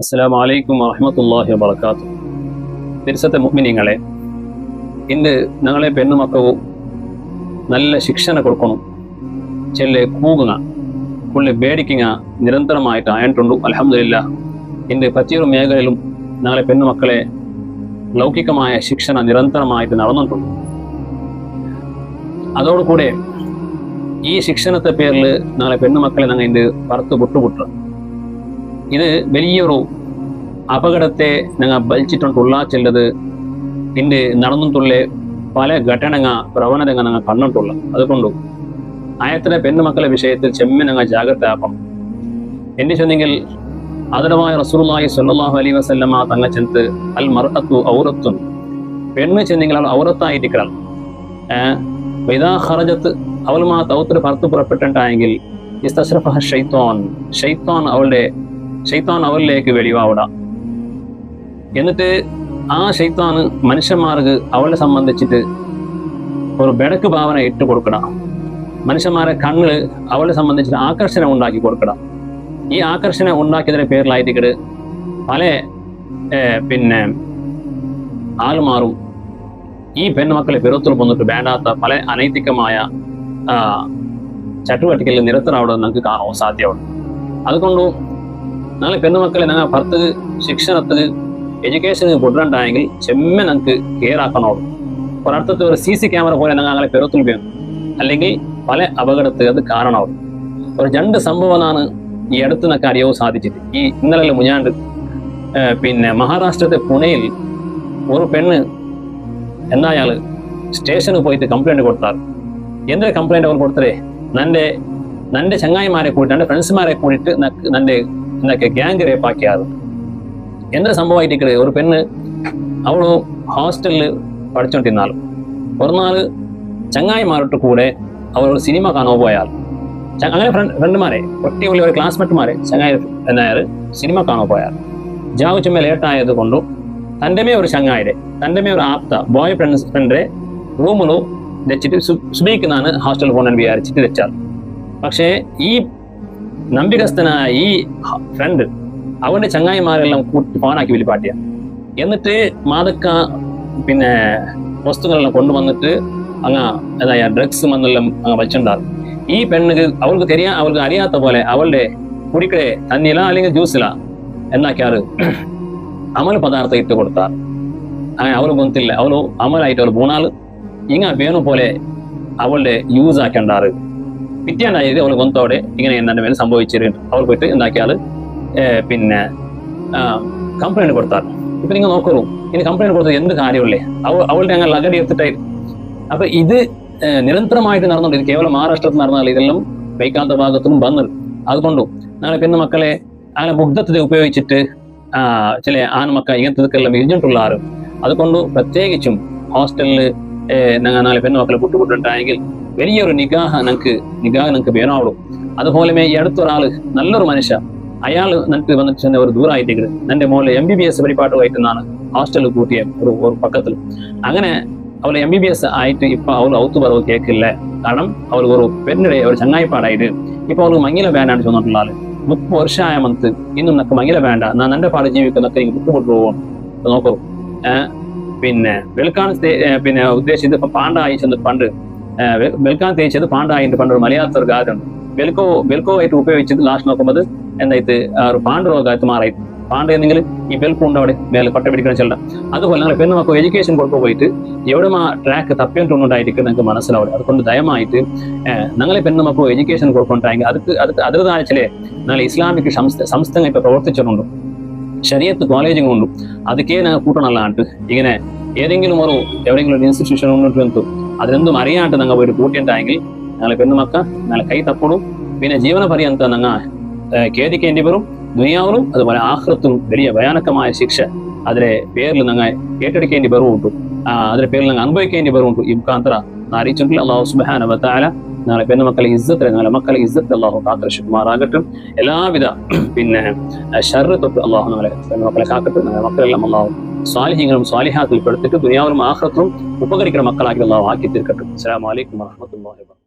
അസ്സലാമു അലൈക്കും വറഹ്മത്തുള്ളാഹി വബറകാതുഹു. തിരുസത്തെ മുഅ്മിനീങ്ങളെ, ഇന്ന് ഞങ്ങളെ പെണ്ണുമക്കവും നല്ല ശിക്ഷണ കൊടുക്കണം. ചെല്ലെ കൂകുക പുള്ളി പേടിക്കുക നിരന്തരമായിട്ട് ആയിട്ടുണ്ട്. അൽഹംദുലില്ലാഹ് ഇന്ന് പറ്റിയൊരു മേഖലയിലും ഞങ്ങളെ പെണ്ണുമക്കളെ ലൗകികമായ ശിക്ഷണ നിരന്തരമായിട്ട് നടന്നിട്ടുണ്ട്. അതോടുകൂടെ ഈ ശിക്ഷണത്തെ പേരിൽ ഞങ്ങളെ പെണ്ണുമക്കളെ ഞങ്ങൾ ഇന്ന് പറത്ത് പൊട്ടുപൊട്ടുക. ഇത് വലിയൊരു അപകടത്തെ ഞങ്ങൾ ബലിച്ചിട്ടുള്ള ചെല്ലത് ഇന്ന് നടന്നിട്ടുള്ള പല ഘടനങ്ങ പ്രവണതങ്ങൾ ഞങ്ങൾ കണ്ടിട്ടുള്ള. അതുകൊണ്ടു ആയത്തിലെ പെണ്ണുമക്കളെ വിഷയത്തിൽ ചെമ്മ ഞങ്ങൾ ജാഗ്രത ആക്കണം. എന്റെ ചെന്നെങ്കിൽ ആദരവായ റസൂലുള്ളാഹി സ്വല്ലല്ലാഹു അലൈഹി വസല്ലമ തങ്ങൾ ചെന്ന് അൽ മർഅത്തു ഔറത്തുൻ, പെണ്ണ് ചെന്നെങ്കിൽ അവൾ ഔറത്തായിരിക്കണം. ഇദാ ഖറജത്ത് അവൾ മാ തൗത്ര പുറത്തു പുറപ്പെട്ടിട്ടായെങ്കിൽ ഇസ്തശ്റഫഹ ശൈത്വാൻ, ശൈത്താൻ അവളിലേക്ക് വെളിവാവിട. എന്നിട്ട് ആ ശൈത്താന് മനുഷ്യന്മാർക്ക് അവളെ സംബന്ധിച്ചിട്ട് ഒരു ബെടക്ക് ഭാവന ഇട്ട് കൊടുക്കണം. മനുഷ്യന്മാരെ കണ്ണില് അവളെ സംബന്ധിച്ചിട്ട് ആകർഷണം ഉണ്ടാക്കി കൊടുക്കണം. ഈ ആകർഷണം ഉണ്ടാക്കിയതിന്റെ പേരിലായിട്ട് പല ആളുമാറും ഈ പെൺമക്കളെ പിറത്തിൽ വന്നിട്ട് വേണ്ടാത്ത പല അനൈതികമായ ചട്ടുവട്ടികളിൽ നിരത്തരാവിടെ നമുക്ക് കാണാൻ സാധ്യമാണ്. അതുകൊണ്ടു ഞങ്ങളെ പെണ്ണുമക്കളെ ഞങ്ങൾ ഭർത്ത് ശിക്ഷണത്തിന് എഡ്യൂക്കേഷന് കൊണ്ടുവരണ്ടായെങ്കിൽ ചെമ്മ ഞങ്ങൾക്ക് കെയർ ആക്കണോളൂ. ഒരർത്ഥത്തിൽ ഒരു CC ക്യാമറ പോലെ ഞങ്ങളെ പിറത്തിൽ വേണം, അല്ലെങ്കിൽ പല അപകടത്തിൽ അത് കാരണമാവും. ഒരു രണ്ട് സംഭവമാണ് ഈ അടുത്ത് നിന്നൊക്കെ അറിയാൻ സാധിച്ചിട്ട്. ഈ ഇന്നലെ മുഞ്ഞാണ്ട് മഹാരാഷ്ട്രത്തെ പുണയിൽ ഒരു പെണ്ണ് എന്നയാള് സ്റ്റേഷനിൽ പോയിട്ട് കംപ്ലൈന്റ് കൊടുത്താൽ. എന്തൊരു കംപ്ലൈന്റ് അവർ കൊടുത്തേ, നന്റെ ചങ്ങായിമാരെ കൂട്ടിട്ട് എൻ്റെ ഫ്രണ്ട്സുമാരെ കൂടിയിട്ട് എന്നൊക്കെ ഗ്യാങ് റേപ്പ് ആക്കിയാറ്. എന്തൊരു സംഭവമായിട്ട് ഒരു പെണ്ണ് അവള് ഹോസ്റ്റലിൽ പഠിച്ചോണ്ടിരുന്നാലും ഒരു നാള് ചങ്ങായിമാരോട്ട് കൂടെ അവൾ സിനിമ കാണാൻ പോയാൽ, അങ്ങനെ ഫ്രണ്ടുമാരെ ഒറ്റയുള്ള ഒരു ക്ലാസ്മേറ്റുമാരെ ചങ്ങായി എന്നായാൽ സിനിമ കാണാൻ പോയാൽ ജാവ് ചുമ്മ ലേട്ടായത് കൊണ്ടും തൻ്റെ ഒരു ചങ്ങായിരെ തൻ്റെ ഒരു ആപ്ത ബോയ് ഫ്രണ്ടിനെ റൂമിലോ വെച്ചിട്ട് സുബീക്കുന്നാണ് ഹോസ്റ്റലിൽ പോകാൻ വിചാരിച്ചിട്ട് വെച്ചാൽ. പക്ഷേ ഈ നമ്പികസ്ഥനായ ഈ ഫ്രണ്ട് അവന്റെ ചങ്ങായിമാരെല്ലാം കൂട്ടി ഫോണാക്കി വിളിപ്പാട്ടിയ. എന്നിട്ട് മാതക്ക വസ്തുക്കളെല്ലാം കൊണ്ടുവന്നിട്ട് അങ്ങ് ഡ്രഗ്സ് എന്നെല്ലാം വച്ചിട്ടുണ്ടാകും. ഈ പെണ്ണിന് അവൾക്ക് അറിയാത്ത പോലെ അവളുടെ കുടിക്കടെ തന്നില അല്ലെങ്കിൽ ജ്യൂസില എന്നാക്കിയാറ് അമൽ പദാർത്ഥം ഇട്ട് കൊടുത്താൽ. അങ്ങനെ അവൾ ഗൊന്തില്ല, അവള് അമലായിട്ട് അവൾ പൂണാൾ ഇങ്ങ വേണു പോലെ അവളുടെ യൂസ് ആക്കേണ്ടാറ്. പിറ്റേണ്ടായത് അവൾ ഗൊന്തോടെ ഇങ്ങനെ എന്നെ മേലെ സംഭവിച്ചിരുന്നു. അവൾ പോയിട്ട് എന്താക്കിയാല് കംപ്ലൈന്റ് കൊടുത്താൽ. ഇപ്പൊ നിങ്ങൾ നോക്കൂ, ഇനി കംപ്ലൈന്റ് കൊടുത്തത് എന്ത് കാര്യമുള്ളേ, അവളുടെ അങ്ങനെ ലഗടി എടുത്തിട്ടായിരുന്നു. അപ്പൊ ഇത് നിരന്തരമായിട്ട് നടന്നുകൊണ്ട്, ഇത് കേവലം മഹാരാഷ്ട്രത്തിൽ നടന്നാൽ ഇതെല്ലാം വൈകാത്ത ഭാഗത്തും വന്നത്. അതുകൊണ്ടും ഞങ്ങളെ പെണ്ണുമക്കളെ അങ്ങനെ മുഗ്ധത്തെ ഉപയോഗിച്ചിട്ട് ചില ആൺമക്കൾ ഇങ്ങനത്തെല്ലാം ഇരിഞ്ഞിട്ടുള്ള ആരും. അതുകൊണ്ട് പ്രത്യേകിച്ചും ഹോസ്റ്റലിൽ നാളെ പെണ്ണുമക്കളെ പുട്ടുപുട്ടുണ്ടായെങ്കിൽ വലിയൊരു നിഗാഹ് ഞങ്ങൾക്ക് വേണമാവുള്ളൂ. അതുപോലെ ഈ അടുത്തൊരാള് നല്ലൊരു മനുഷ്യ, അയാൾ നിനക്ക് വന്നിട്ട് ഒരു ദൂരമായിട്ട് എൻ്റെ മോളെ MBBS പരിപാട്ടുമായിട്ടെന്നാണ് ഹോസ്റ്റലിൽ കൂട്ടിയ ഒരു പക്കത്തിൽ. അങ്ങനെ അവൾ MBBS ആയിട്ട് ഇപ്പൊ അവൾ ഔത്തുപറവ് കേൾക്കില്ല. കാരണം അവൾ ഒരു പെണ്ണിടെ ഒരു ചങ്ങായിപ്പാടായിട്ട് ഇപ്പൊ അവൾക്ക് മങ്ങില വേണ്ടാണ് ചെന്നിട്ടുള്ള ആള്. 30 വർഷമായ മന്ത് ഇന്നും നക്ക് മങ്ങില വേണ്ട, ഞാൻ എൻ്റെ പാട് ജീവിക്കുന്നൊക്കെ എനിക്ക് വിട്ടുപൊട്ടു പോകും. നോക്കൂ, വെൽക്കാൻ ഉദ്ദേശിച്ചത് ഇപ്പൊ പാണ്ടായി ചെന്ന് പണ്ട് വെൽക്കാൻ തേച്ചത് പാണ്ടായിട്ട് പണ്ട് ഒരു മലയാളത്തൊരു ഗാഥയുണ്ട്. വെൽക്കോ ആയിട്ട് ഉപയോഗിച്ചത് ലാസ്റ്റ് നോക്കുമ്പോൾ എന്തായിട്ട് ഒരു പാണ്ഡുരോഗമായിട്ട് മാറി. പാണ്ട എന്നെങ്കിൽ ഈ വെൽക്കുണ്ട് അവിടെ മേലെ പട്ട പിടിക്കണം ചെല്ലാം. അതുപോലെ ഞങ്ങൾ പെണ്ണുമക്കൾ എഡ്യൂക്കേഷൻ കൊടുക്കാൻ പോയിട്ട് എവിടെ ട്രാക്ക് തപ്പിയിട്ടുണ്ടായിരിക്കും നിങ്ങൾക്ക് മനസ്സിലാവും. അതുകൊണ്ട് ദയമായിട്ട് ഞങ്ങളെ പെണ്ണുമക്കൾ എഡ്യൂക്കേഷൻ കൊടുക്കൊണ്ടായെങ്കിൽ അതിർതായ ചില ഞങ്ങൾ ഇസ്ലാമിക് സംസ്ഥകൾ ഇപ്പൊ പ്രവർത്തിച്ചിട്ടുണ്ട്. ശരീഅത്ത് കോളേജും കൊണ്ടും അതൊക്കെ ഞങ്ങൾ കൂട്ടണല്ലാണ്ട് ഇങ്ങനെ ഏതെങ്കിലും എവിടെയെങ്കിലും ഒരു ഇൻസ്റ്റിറ്റ്യൂഷൻ കൊണ്ടിട്ട് അതിനെന്തും അറിയാണ്ട് ഞങ്ങൾ പോയിട്ട് കൂട്ടിയിട്ടായെങ്കിൽ ഞങ്ങളെ പെണ്ണുമക്ക ഞങ്ങളെ കൈ തപ്പണം. പിന്നെ ജീവന പര്യന്തം ഞങ്ങൾ ഖേദിക്കേണ്ടി വരും. ദുനിയാവിലും അതുപോലെ ആഖിറത്തും വലിയ ഭയാനകമായ ശിക്ഷ അതിലെ പേരിൽ ഞങ്ങൾ ഏറ്റെടുക്കേണ്ടി വരവുണ്ടു. അതിന്റെ പേരിൽ ഞങ്ങൾ അനുഭവിക്കേണ്ടി വരവുണ്ടു. ഈ മുഖാന്തര അറിയിച്ചിട്ടുള്ള അല്ലാഹു സുബ്ഹാനഹു വ തആല ഞങ്ങളെ പെണ്ണുമക്കളെ ഇസ്സത്ത്, ഞങ്ങളെ മക്കളെ ഇസ്സത്ത് അല്ലാഹു കാക്കരക്ഷിക്കുമാറാകട്ടെ. എല്ലാവിധ ശർറ് തൊട്ട് അല്ലാഹു ഞങ്ങളെ പെണ്ണുമക്കളെ കാക്കട്ടെ. ഞങ്ങളെ മക്കളെല്ലാം അല്ലാഹു സ്വാലിഹീങ്ങളും സ്വാലിഹാത്തിൽ പെടുത്തിട്ട് ദുനിയാവിലും ആഖിറത്തിലും ഉപകരിക്കുന്ന മക്കളാക്കി അല്ലാഹു ആക്കി തീർക്കട്ടെ. അസ്സലാമു അലൈക്കും വറഹ്മത്തുള്ളാഹി വബറകാതുഹു.